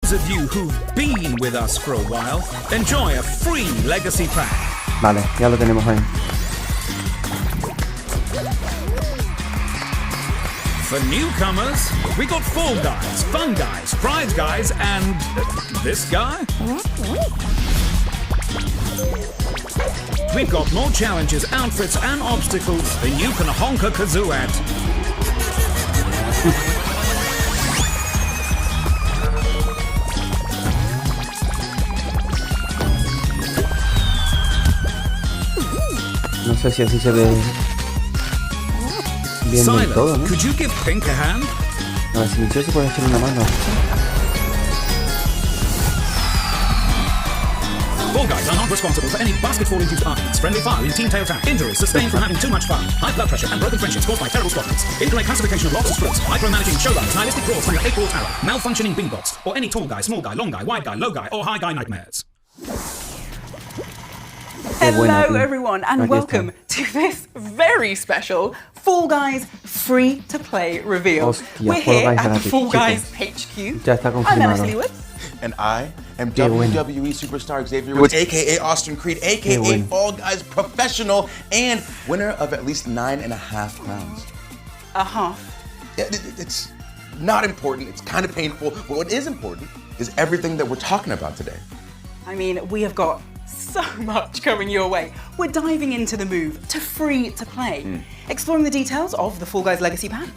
Those of you who've been with us for a while, enjoy a free legacy pack. Vale, ya lo tenemos ahí. For newcomers, we got Fall Guys, Fun Guys, Pride Guys, and this guy? We've got more challenges, outfits, and obstacles than you can honk a kazoo at. No sé si así se ve bien del todo, ¿no? Could you give Pink a hand? A ver, silencioso puede echar una mano. Fall Guys are not responsible for any basket-fall-induced arguments, friendly fire in team tail tap, injuries sustained from having too much fun, high blood pressure, and broken friendships caused by terrible squadrons, incorrect classification of lobster scripts, micromanaging showrunners, nihilistic brawls from your 8-ball tower, malfunctioning bing bots, or any tall guy, small guy, long guy, wide guy, low guy, or high guy nightmares. Hello everyone and welcome to this very special Fall Guys free-to-play reveal. We're here at the Fall Guys HQ. I'm Emily Woods. And I am WWE superstar Xavier Woods, aka Austin Creed, aka Fall Guys professional and winner of at least 9.5 crowns. It's not important, it's kind of painful, but what is important is everything that we're talking about today. I mean, we have got so much coming your way. We're diving into the move to free to play, exploring the details of the Fall Guys Legacy Pack,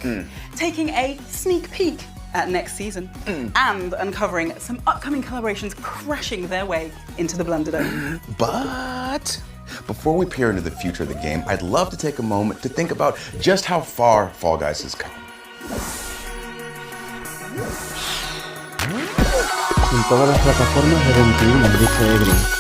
taking a sneak peek at next season, and uncovering some upcoming collaborations crashing their way into the Blunderdome. But before we peer into the future of the game, I'd love to take a moment to think about just how far Fall Guys has come. En todas las plataformas de 21, dice Egri.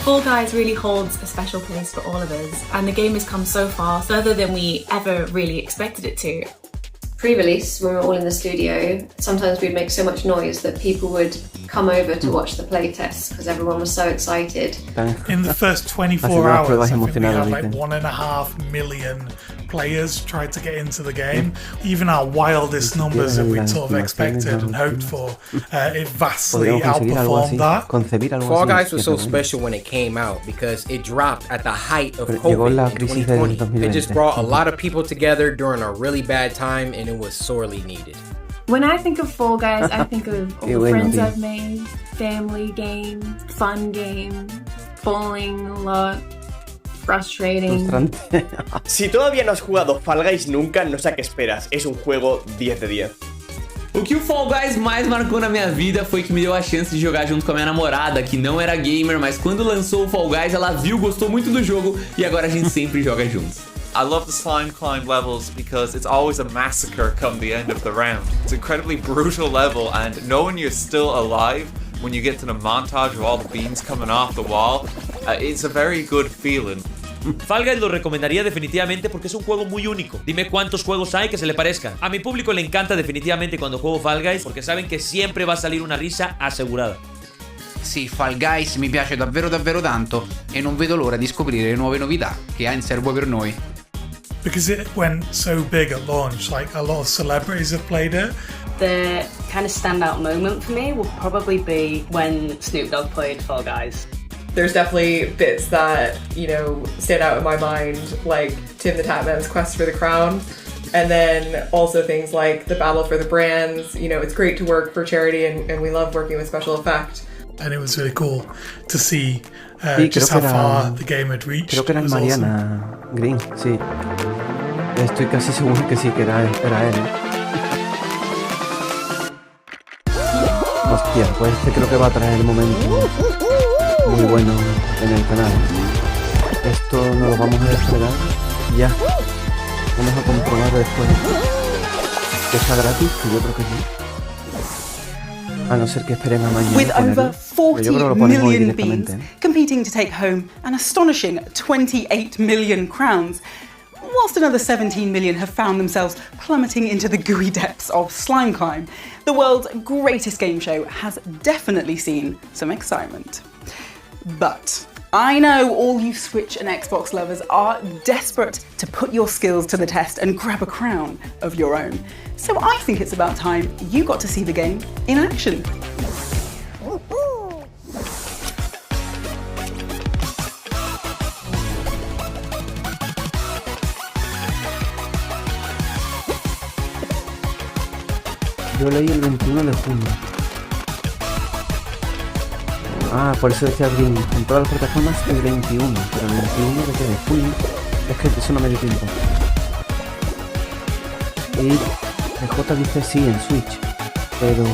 Fall Guys really holds a special place for all of us, and the game has come so far, further than we ever really expected it to. Pre-release, when we were all in the studio, sometimes we'd make so much noise that people would come over to watch the playtests because everyone was so excited. In the first 24 hours, I think we had like 1.5 million players tried to get into the game. Even our wildest numbers that we'd sort of expected and hoped for, it vastly outperformed that. Fall Guys was so special when it came out because it dropped at the height of COVID in 2020. It just brought a lot of people together during a really bad time, and it was sorely needed. When I think of Fall Guys, I think of all the friends I've made, family game, fun game, falling a lot, frustrating. Si todavía no has jugado Fall Guys nunca, no sé a qué esperas. Es un juego 10 de 10. O que o Fall Guys mais marcou na minha vida foi que me deu a chance de jogar junto com a minha namorada, que não era gamer, mas quando lançou o Fall Guys, ela viu, gostou muito do jogo e agora a gente sempre joga juntos. I love the slime climb levels because it's always a massacre come the end of the round. It's an incredibly brutal level, and knowing you're still alive when you get to the montage of all the beams coming off the wall, it's a very good feeling. Fall Guys lo recomendaría definitivamente porque es un juego muy único. Dime cuántos juegos hay que se le parezcan. A mi público le encanta definitivamente cuando juego Fall Guys porque saben que siempre va a salir una risa asegurada. Sì, Fall Guys mi piace davvero tanto e non vedo l'ora di scoprire le nuove novità che ha in serbo per noi. Because it went so big at launch, like a lot of celebrities have played it. The kind of standout moment for me will probably be when Snoop Dogg played Fall Guys. There's definitely bits that, you know, stand out in my mind, like Tim the Tatman's quest for the crown. And then also things like the battle for the brands. You know, it's great to work for charity and we love working with special effect. And it was really cool to see just how far the game had reached. Creo que era Mariana Green, sí. Estoy casi seguro que sí, que era él. Hostia, pues este creo que va a traer el momento muy bueno en el canal. Esto no lo vamos a despegar ya. Vamos a comprobar después que está gratis, que yo creo que sí. A no ser que esperen a mañana. With over 40 million beans competing to take home an astonishing 28 million crowns, whilst another 17 million have found themselves plummeting into the gooey depths of Slime Climb, the world's greatest game show has definitely seen some excitement. But I know all you Switch and Xbox lovers are desperate to put your skills to the test and grab a crown of your own. So I think it's about time you got to see the game in action. Yo leí el 21 de junio. Ah, por eso decía abril. En todas las plataformas el 21, pero el 21 de junio. Es que eso no me dio tiempo. Y DJ dice sí en Switch, pero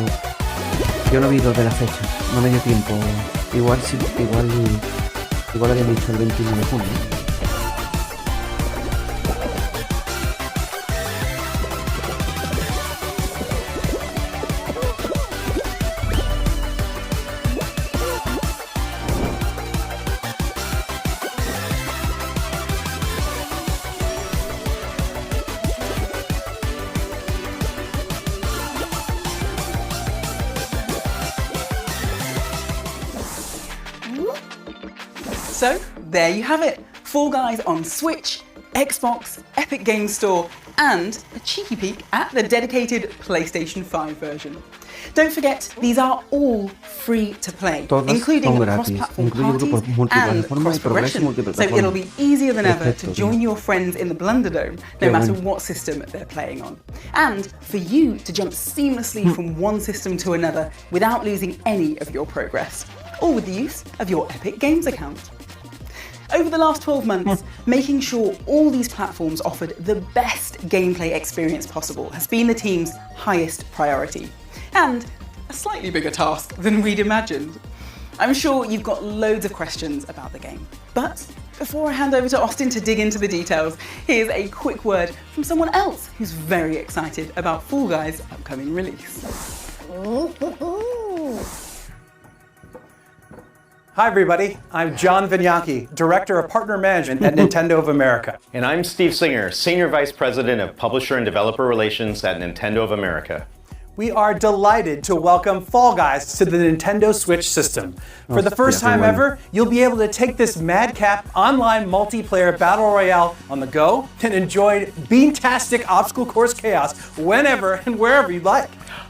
yo no vi lo de la fecha, no me dio tiempo. Igual sí, igual había dicho el 21 de junio. So, there you have it. Fall Guys on Switch, Xbox, Epic Games Store, and a cheeky peek at the dedicated PlayStation 5 version. Don't forget, these are all free to play, including cross-platform parties and cross-progression, so it'll be easier than ever to join your friends in the Blunderdome, no matter what system they're playing on. And for you to jump seamlessly from one system to another without losing any of your progress, all with the use of your Epic Games account. Over the last 12 months, making sure all these platforms offered the best gameplay experience possible has been the team's highest priority, and a slightly bigger task than we'd imagined. I'm sure you've got loads of questions about the game, but before I hand over to Austin to dig into the details, here's a quick word from someone else who's very excited about Fall Guys' upcoming release. Hi everybody, I'm John Vignacchi, Director of Partner Management at Nintendo of America. And I'm Steve Singer, Senior Vice President of Publisher and Developer Relations at Nintendo of America. We are delighted to welcome Fall Guys to the Nintendo Switch system. For the first time ever, you'll be able to take this madcap online multiplayer battle royale on the go and enjoy beantastic obstacle course chaos whenever and wherever you'd like.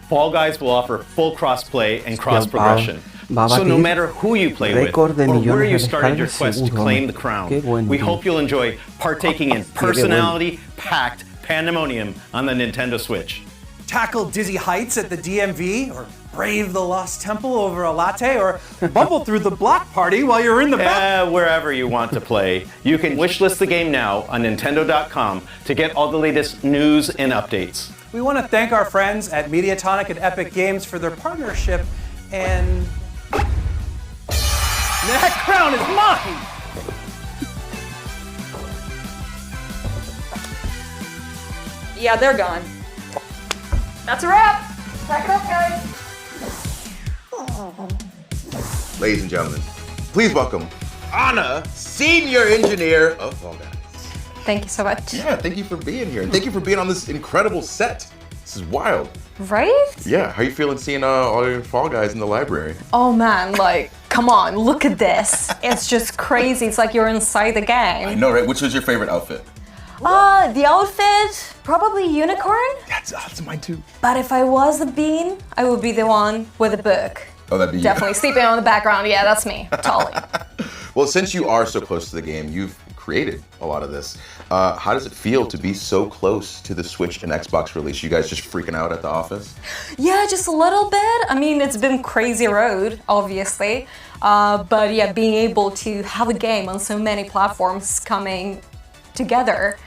Fall Guys will offer full cross-play and cross-progression. So no matter who you play with or where you started your quest to claim the crown, we hope you'll enjoy partaking in personality-packed pandemonium on the Nintendo Switch. Tackle dizzy heights at the DMV, or brave the Lost Temple over a latte, or bumble through the block party while you're in the back. Wherever you want to play. You can wishlist the game now on Nintendo.com to get all the latest news and updates. We want to thank our friends at Mediatonic and Epic Games for their partnership, and that crown is mine! Yeah, they're gone. That's a wrap! Pack it up, guys! Ladies and gentlemen, please welcome Anna, Senior Engineer of Fall Guys. Thank you so much. Yeah, thank you for being here. And thank you for being on this incredible set. This is wild. Right? Yeah, how you feeling seeing all your Fall Guys in the library? Oh man, like, come on, look at this. It's just crazy. It's like you're inside the game. I know, right? Which was your favorite outfit? The outfit, probably unicorn. That's mine too. But if I was a bean, I would be the one with a book. Oh, that'd be definitely you. Sleeping on the background. Yeah, that's me. Totally. Well, since you are so close to the game, you've created a lot of this. How does it feel to be so close to the Switch and Xbox release? You guys just freaking out at the office? Yeah, just a little bit. I mean, it's been crazy road, obviously. But yeah, being able to have a game on so many platforms coming together,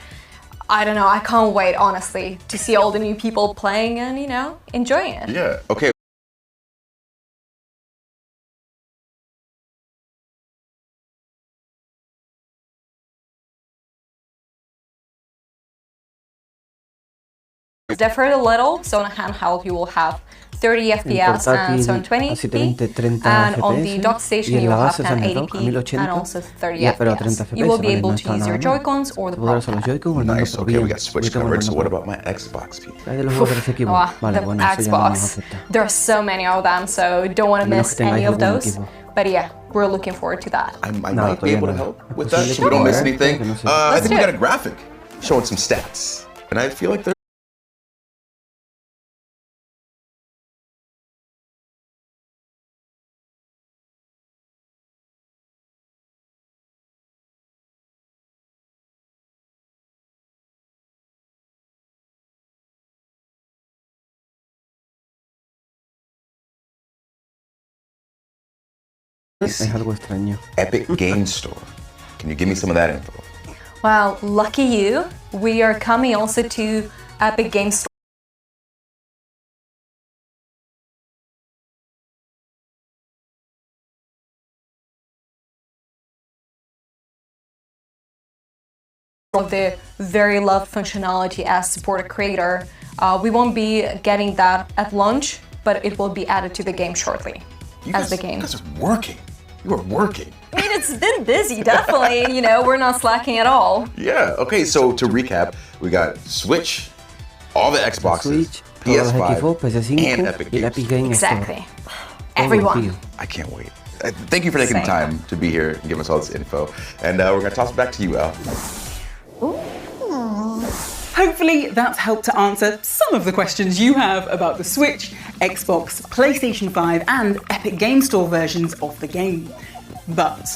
I don't know, I can't wait, honestly, to see all the new people playing and, you know, enjoying it. Yeah, okay. Differed a little, so on handheld you will have 30 FPS and 720p, and on the dock station you will have 1080p and also 30 FPS. You will be able to use your Joy-Cons or the Pro Pad. Nice, okay, we got Switch covered, so what about my Xbox people? The Xbox, there are so many of them, so don't want to miss any of those. But yeah, we're looking forward to that. I might be able to help with that so we don't miss anything. I think we got a graphic showing some stats. And I feel like they're Es algo extraño. Epic Game Store. Can you give me some of that info? Well, lucky you. We are coming also to Epic Game Store. The very loved functionality as support a creator. We won't be getting that at launch, but it will be added to the game shortly. You guys are working. You are working. I mean, it's been busy, definitely. You know, we're not slacking at all. Yeah, okay, so to recap, we got Switch, all the Xboxes, PS5, and Epic Games. Exactly. Everyone. I can't wait. Thank you for taking the time to be here and giving us all this info. And we're going to toss it back to you, Al. Hopefully that's helped to answer some of the questions you have about the Switch, Xbox, PlayStation 5 and Epic Game Store versions of the game. But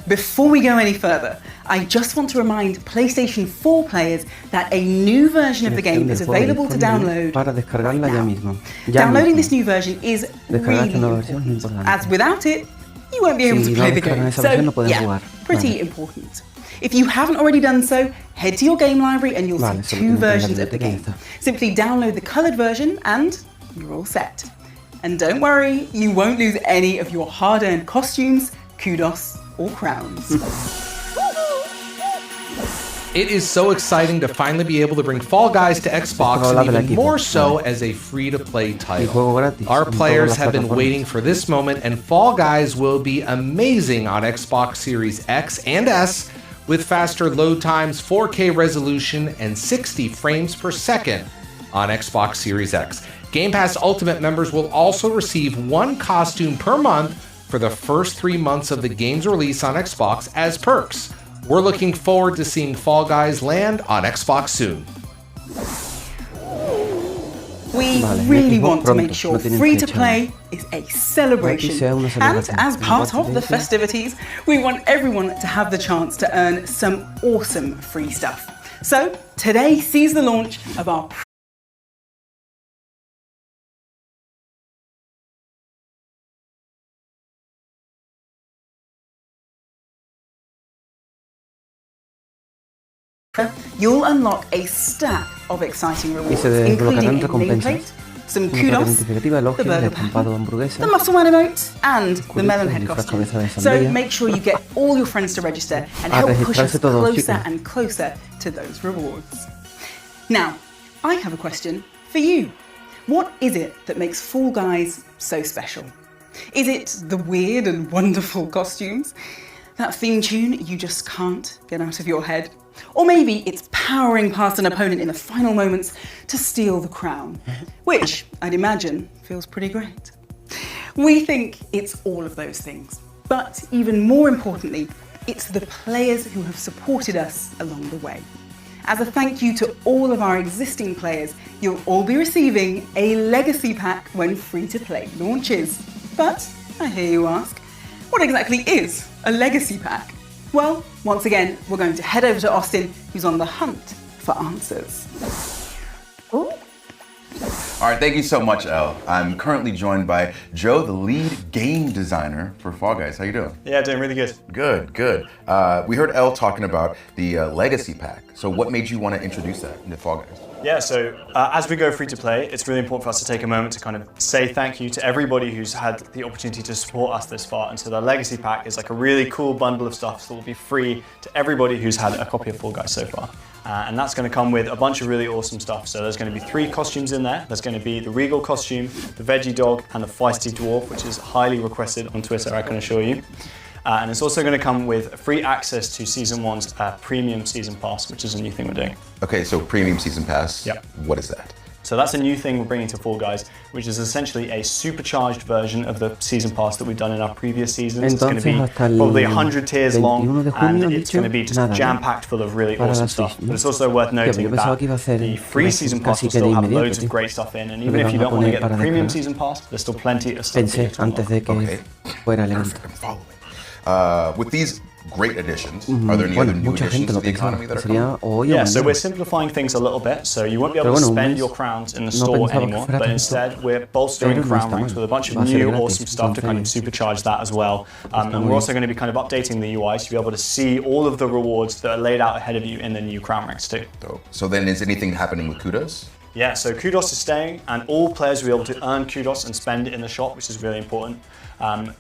before we go any further, I just want to remind PlayStation 4 players that a new version of the game is available to download right now. Downloading this new version is really important, as without it, you won't be able to play the game. So yeah, pretty important. If you haven't already done so, head to your game library and you'll see two versions of the game. Simply download the coloured version and you're all set. And don't worry, you won't lose any of your hard-earned costumes, kudos, or crowns. It is so exciting to finally be able to bring Fall Guys to Xbox, and even more so as a free-to-play title. Our players have been waiting for this moment, and Fall Guys will be amazing on Xbox Series X and S, with faster load times, 4K resolution, and 60 frames per second on Xbox Series X. Game Pass Ultimate members will also receive one costume per month for the first 3 months of the game's release on Xbox as perks. We're looking forward to seeing Fall Guys land on Xbox soon. We really want to make sure free-to-play is a celebration. And as part of the festivities, we want everyone to have the chance to earn some awesome free stuff. So today sees the launch of our you'll unlock a stack of exciting rewards, including a nameplate, some kudos, the burger pattern, the muscle man emote, and the melon head costume. So make sure you get all your friends to register and help push us closer and closer to those rewards. Now, I have a question for you. What is it that makes Fall Guys so special? Is it the weird and wonderful costumes? That theme tune you just can't get out of your head? Or maybe it's powering past an opponent in the final moments to steal the crown, which I'd imagine feels pretty great. We think it's all of those things, but even more importantly, it's the players who have supported us along the way. As a thank you to all of our existing players, you'll all be receiving a legacy pack when free-to-play launches. But I hear you ask, what exactly is a legacy pack? Well, once again, we're going to head over to Austin, who's on the hunt for answers. Ooh. All right, thank you so much, Elle. I'm currently joined by Joe, the lead game designer for Fall Guys. How you doing? Yeah, doing really good. Good, good. We heard Elle talking about the Legacy Pack. So what made you want to introduce that into Fall Guys? Yeah, so as we go free to play, it's really important for us to take a moment to kind of say thank you to everybody who's had the opportunity to support us this far. And so the Legacy Pack is like a really cool bundle of stuff that will be free to everybody who's had a copy of Fall Guys so far. And that's going to come with a bunch of really awesome stuff. So there's going to be 3 costumes in there. There's going to be the Regal costume, the Veggie Dog, and the Feisty Dwarf, which is highly requested on Twitter, I can assure you. And it's also going to come with free access to Season 1's Premium Season Pass, which is a new thing we're doing. Okay, so Premium Season Pass, yep. What is that? So that's a new thing we're bringing to Fall Guys, which is essentially a supercharged version of the season pass that we've done in our previous seasons. It's going to be probably 100 tiers long, and it's going to be just jam-packed full of really awesome stuff. But it's also worth noting that the free season pass will still have loads of great stuff in, and even if you don't want to get the premium season pass, there's still plenty of stuff to get. Okay. Perfect, I'm following. With these great additions, are there any other new additions to the economy that are coming? Yeah, so we're simplifying things a little bit, so you won't be able to spend your crowns in the store anymore, but instead we're bolstering crown ranks with a bunch of new awesome stuff to kind of supercharge that as well. And we're also going to be kind of updating the UI to be able to see all of the rewards that are laid out ahead of you in the new crown ranks too. So then is anything happening with Kudos? Yeah, so Kudos is staying, and all players will be able to earn Kudos and spend it in the shop, which is really important.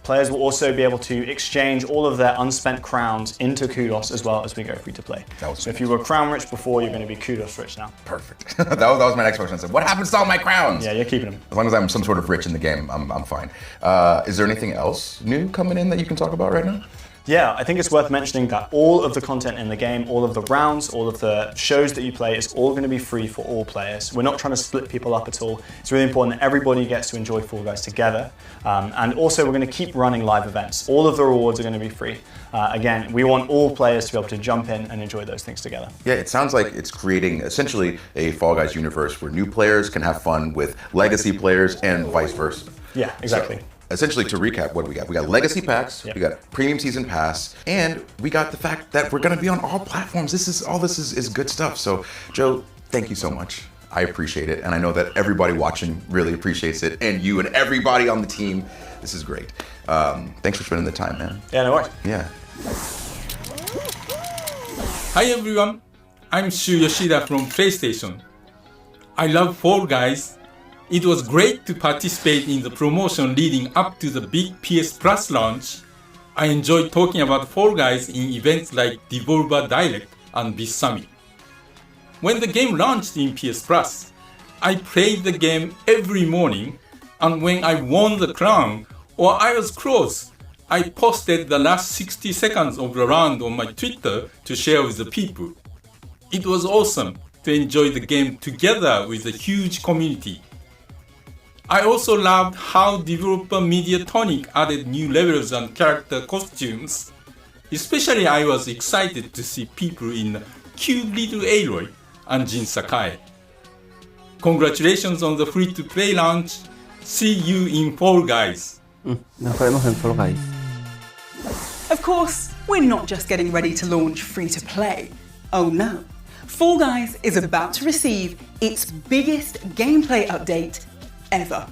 Players will also be able to exchange all of their unspent crowns into Kudos as well as we go free to play. So if you were crown rich before, you're going to be Kudos rich now. Perfect. that was my next question. I said, what happens to all my crowns? Yeah, you're keeping them. As long as I'm some sort of rich in the game, I'm fine. Is there anything else new coming in that you can talk about right now? Yeah, I think it's worth mentioning that all of the content in the game, all of the rounds, all of the shows that you play is all going to be free for all players. We're not trying to split people up at all. It's really important that everybody gets to enjoy Fall Guys together. And also we're going to keep running live events. All of the rewards are going to be free. Again, we want all players to be able to jump in and enjoy those things together. Yeah, it sounds like it's creating essentially a Fall Guys universe where new players can have fun with legacy players and vice versa. Yeah, exactly. So, essentially, to recap what we got legacy packs, we got premium season pass, and we got the fact that we're going to be on all platforms. This is good stuff. So, Joe, thank you so much. I appreciate it, and I know that everybody watching really appreciates it, and you and everybody on the team. This is great. Thanks for spending the time, man. Yeah, no worries. Yeah. Hi everyone, I'm Shu Yoshida from PlayStation. I love Fall Guys. It was great to participate in the promotion leading up to the big PS Plus launch. I enjoyed talking about Fall Guys in events like Devolver Direct and Biz Summit. When the game launched in PS Plus, I played the game every morning, and when I won the crown or I was close, I posted the last 60 seconds of the round on my Twitter to share with the people. It was awesome to enjoy the game together with a huge community. I also loved how developer Mediatonic added new levels and character costumes. Especially I was excited to see people in cute little Aloy and Jin Sakai. Congratulations on the free-to-play launch. See you in Fall Guys. Nos vemos en Fall Guys. Of course, we're not just getting ready to launch free-to-play. Oh no. Fall Guys is about to receive its biggest gameplay update ever.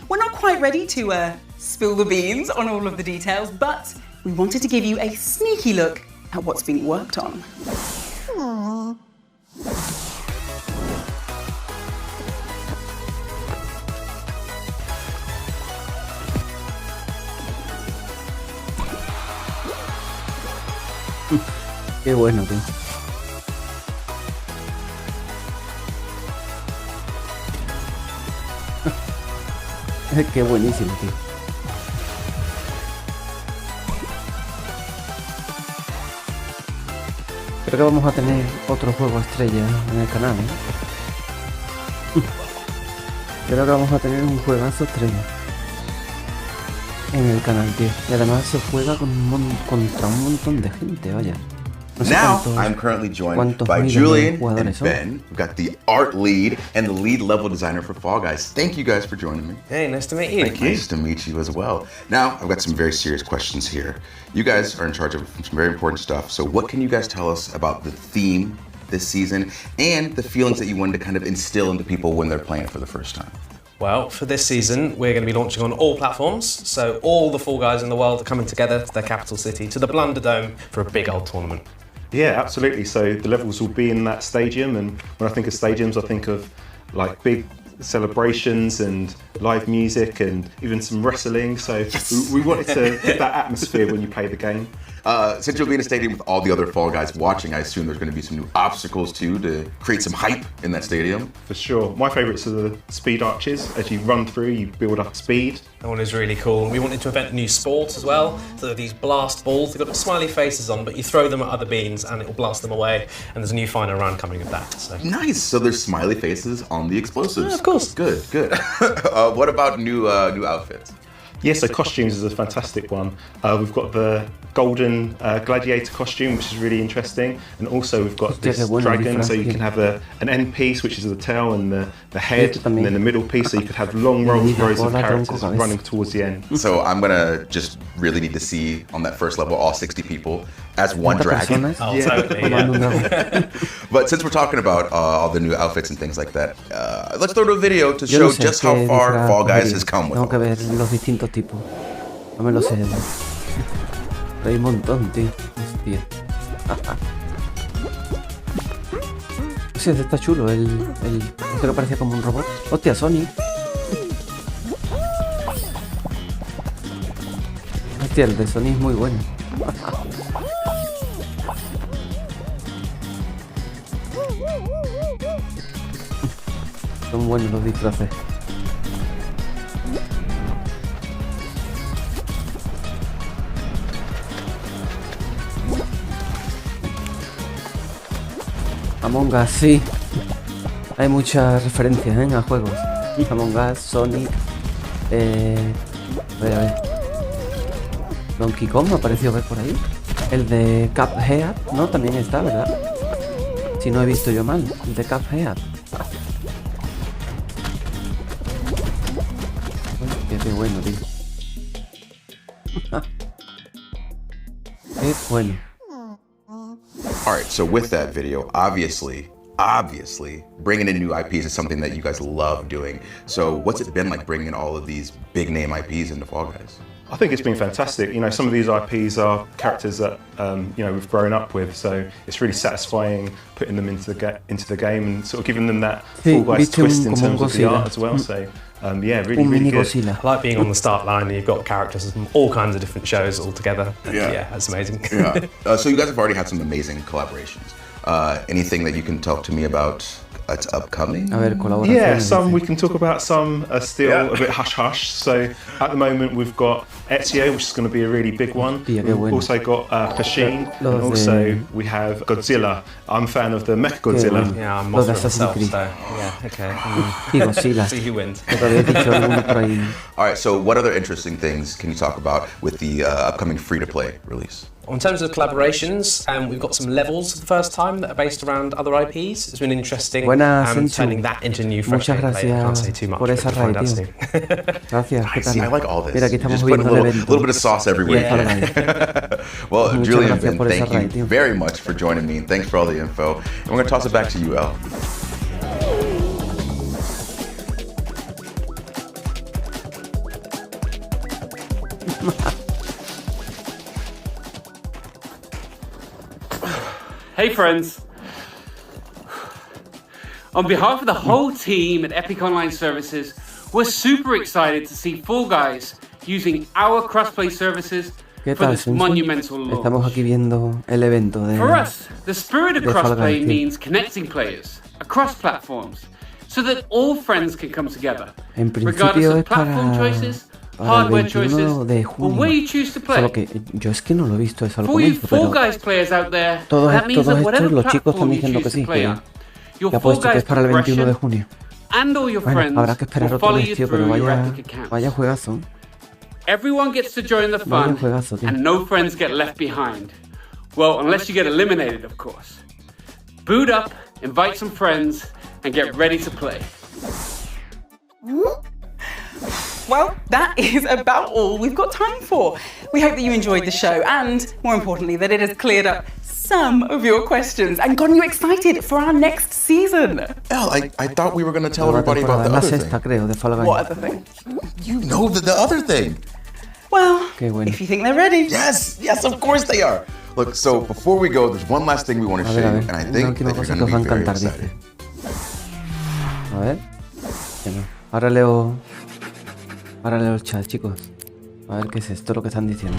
We're not quite ready to spill the beans on all of the details, but we wanted to give you a sneaky look at what's being worked on. Aww. Qué bueno, tío. Qué buenísimo, tío. Creo que vamos a tener otro juego estrella en el canal, ¿eh? Creo que vamos a tener un juegazo estrella en el canal, tío. Y además se juega contra un montón de gente, vaya. Now, I'm currently joined by Julian and Ben. We've got the art lead and the lead level designer for Fall Guys. Thank you guys for joining me. Hey, nice to meet you. Thank you. Nice to meet you as well. Now, I've got some very serious questions here. You guys are in charge of some very important stuff. So what can you guys tell us about the theme this season and the feelings that you wanted to kind of instill into people when they're playing it for the first time? Well, for this season, we're going to be launching on all platforms. So all the Fall Guys in the world are coming together to their capital city, to the Blunder Dome, for a big old tournament. Yeah, absolutely. So the levels will be in that stadium, and when I think of stadiums, I think of like big celebrations and live music and even some wrestling. So we wanted to give that atmosphere when you play the game. Since you'll be in a stadium with all the other Fall Guys watching, I assume there's going to be some new obstacles too to create some hype in that stadium. For sure. My favourites are the speed arches. As you run through, you build up speed. That one is really cool. We wanted to invent a new sport as well. So these blast balls, they've got smiley faces on, but you throw them at other beans and it will blast them away. And there's a new final round coming of that. So. Nice. So there's smiley faces on the explosives. Yeah, of course. Good. What about new outfits? Yeah, so costumes is a fantastic one. We've got the golden gladiator costume, which is really interesting, and also we've got this dragon, so you can have an end piece, which is the tail, and the head, and then the middle piece, so you could have long rows of characters running towards the end. So I'm gonna just really need to see on that first level all 60 people as one dragon. Oh, totally, yeah. But since we're talking about all the new outfits and things like that, let's throw to a video to show just how far Fall Guys has come with all this. Los distintos tipos. No me lo sé. Hay un montón, tío. Hostia. Sí, este está chulo. Este que parecía como un robot. Hostia, Sony. Hostia, el de Sony es muy bueno. Son buenos los disfraces. Among Us, sí. Hay muchas referencias a juegos. Among Us, Sonic. A ver. Donkey Kong me ha parecido ver por ahí. El de Cuphead, ¿no? También está, ¿verdad? Si no he visto yo mal. El de Cuphead. Qué bueno, tío. Qué bueno. Alright, so with that video, obviously, bringing in new IPs is something that you guys love doing. So what's it been like bringing all of these big name IPs into Fall Guys? I think it's been fantastic. You know, some of these IPs are characters that we've grown up with, so it's really satisfying putting them into the game and sort of giving them that Fall Guys twist in terms of the art as well. So yeah, really good. I like being on the start line and you've got characters from all kinds of different shows all together. Yeah, that's amazing. Yeah. So you guys have already had some amazing collaborations. Anything that you can talk to me about that's upcoming? Yeah, we can talk about. Some are still a bit hush-hush. So at the moment we've got Ezio, which is going to be a really big one. We've also got Pasheen, and also we have Godzilla. I'm a fan of the Mechagodzilla. Yeah, I'm more myself, so yeah, okay. See who wins. Alright, so what other interesting things can you talk about with the upcoming free-to-play release? In terms of collaborations, we've got some levels for the first time that are based around other IPs. It's been interesting turning that into new fresh gameplay. I can't say too much, por esa raid, tío. Gracias, ¿qué tal? I like all this. Mira, aquí estamos just putting a evento. little bit of sauce everywhere. Yeah. Well, Muchas Julian, gracias por esa thank you raid, very much for joining me, and thanks for all the info. And we're going to toss it back to you, El. Hey friends! On behalf of the whole team at Epic Online Services, we're super excited to see Fall Guys using our crossplay services for this monumental launch. Estamos aquí viendo el evento de For us, the spirit of crossplay means connecting players across platforms so that all friends can come together, En regardless principio of es platform choices, para el hardware choices, 21 de or where you junio. choose to play. Solo que yo es que no lo he visto eso al For you comienzo, Fall pero Guys players out there, todos that means that estos whatever los chicos están platform you diciendo que choose to sí, play que on, your ha Fall puesto que Guys es para el 21 de progression junio. and all your Bueno, friends habrá que esperar will otro follow mes, you tío, pero through your vaya, Epic accounts. vaya juegazo. Everyone gets to join the fun, juegazo, tío. and no friends get left behind. Well, unless you get eliminated, of course. Boot up, invite some friends, and get ready to play. Well, that is about all we've got time for. We hope that you enjoyed the show and, more importantly, that it has cleared up some of your questions and gotten you excited for our next season. El, I thought we were going to tell everybody about the other thing. Creo, de Fall Guys. What other thing? You know the other thing. Well, bueno. if you think they're ready. Yes, of course they are. Look, so before we go, there's one last thing we want to show you, and I think that you're going to be very excited. A ver. Ahora leo el chat, chicos. A ver qué es esto lo que están diciendo.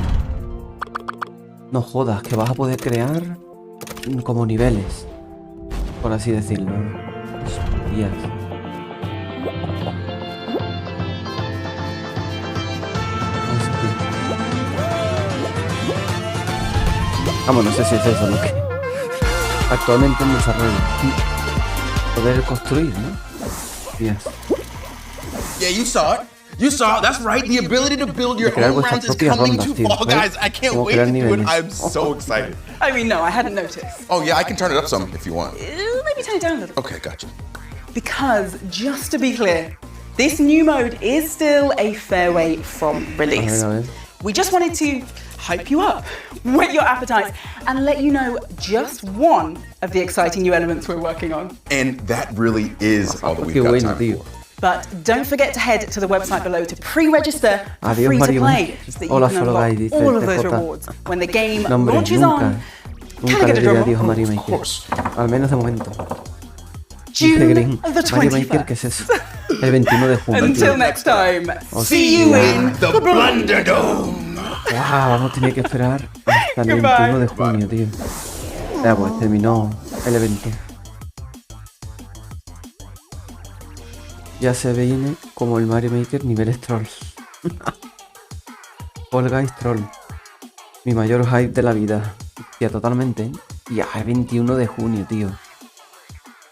No jodas, que vas a poder crear como niveles, por así decirlo. Hostias. Vamos, no sé si es eso, ¿no? Actualmente en desarrollo. Poder construir, ¿no? Yes. Yeah, you saw it. You saw it. That's right. The ability to build your own rounds is coming to Fall Guys. I can't wait to do it. I'm so excited. I mean, no, I hadn't noticed. Oh, yeah, I can turn it up some if you want. Maybe turn it down a little. Okay, gotcha. Because, just to be clear, this new mode is still a fair way from release. We just wanted to hype you up, whet your appetite, and let you know just one of the exciting new elements we're working on. And that really is all that we've got time for. But don't forget to head to the website below to pre-register for free to play so that you can unlock all of those rewards when the game launches on. Nunca le diré adiós a Mario Maker. Al menos de momento. June the 21st. Mario Maker, ¿qué es eso? El 21 de junio. Until next time, see you in the Blunderdome. Wow, vamos a tener que esperar hasta el 21 de junio, tío. Ya, pues terminó el evento. Ya se viene como el Mario Maker niveles trolls. Fall Guys troll. Mi mayor hype de la vida. Ya totalmente. Ya, el 21 de junio, tío.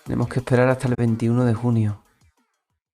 Tenemos que esperar hasta el 21 de junio.